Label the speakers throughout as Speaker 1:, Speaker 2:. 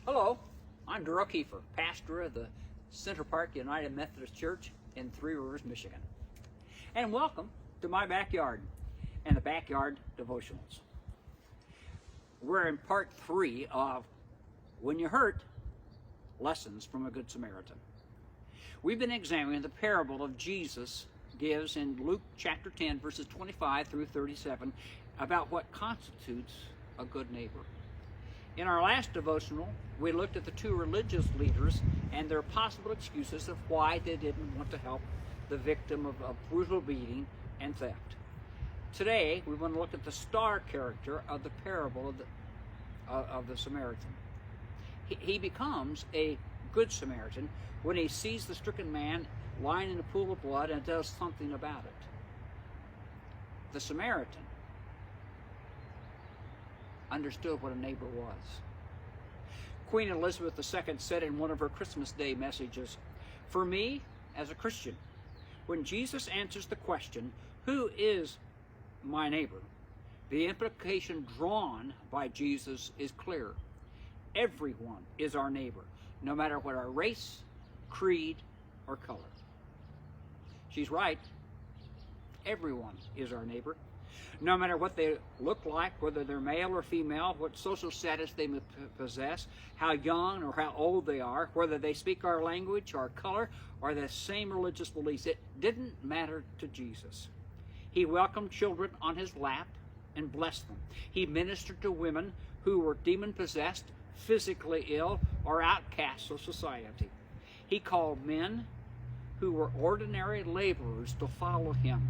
Speaker 1: Hello, I'm Derl Keefer, pastor of the Center Park United Methodist Church in Three Rivers, Michigan. And welcome to my backyard and the Backyard Devotionals. We're in part 3 of When You Hurt, Lessons from a Good Samaritan. We've been examining the parable of Jesus gives in Luke chapter 10, verses 25 through 37, about what constitutes a good neighbor. In our last devotional, we looked at the two religious leaders and their possible excuses of why they didn't want to help the victim of a brutal beating and theft. Today, we want to look at the star character of the parable of the Samaritan. He becomes a good Samaritan when he sees the stricken man lying in a pool of blood and does something about it. The Samaritan understood what a neighbor was. Queen Elizabeth II said in one of her Christmas Day messages, "For me, as a Christian, when Jesus answers the question, 'Who is my neighbor?' the implication drawn by Jesus is clear. Everyone is our neighbor, no matter what our race, creed, or color." She's right. Everyone is our neighbor. No matter what they look like, whether they're male or female, what social status they possess, how young or how old they are, whether they speak our language, our color, or the same religious beliefs, it didn't matter to Jesus. He welcomed children on his lap and blessed them. He ministered to women who were demon-possessed, physically ill, or outcasts of society. He called men who were ordinary laborers to follow him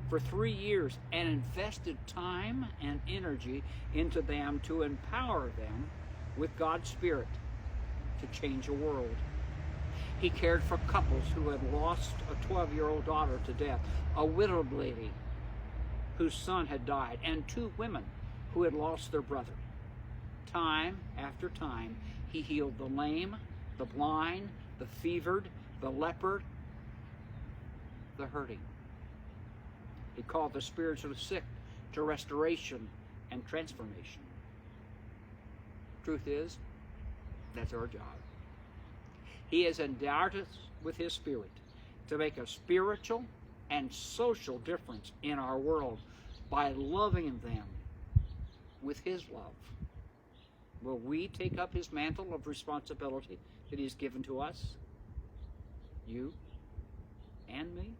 Speaker 1: for 3 years and invested time and energy into them to empower them with God's Spirit to change the world. He cared for couples who had lost a 12-year-old daughter to death, a widowed lady whose son had died, and 2 women who had lost their brother. Time after time, he healed the lame, the blind, the fevered, the leper, the hurting. He called the spiritually sick to restoration and transformation. Truth is, that's our job. He has endowed us with his Spirit to make a spiritual and social difference in our world by loving them with his love. Will we take up his mantle of responsibility that he's given to us? You and me?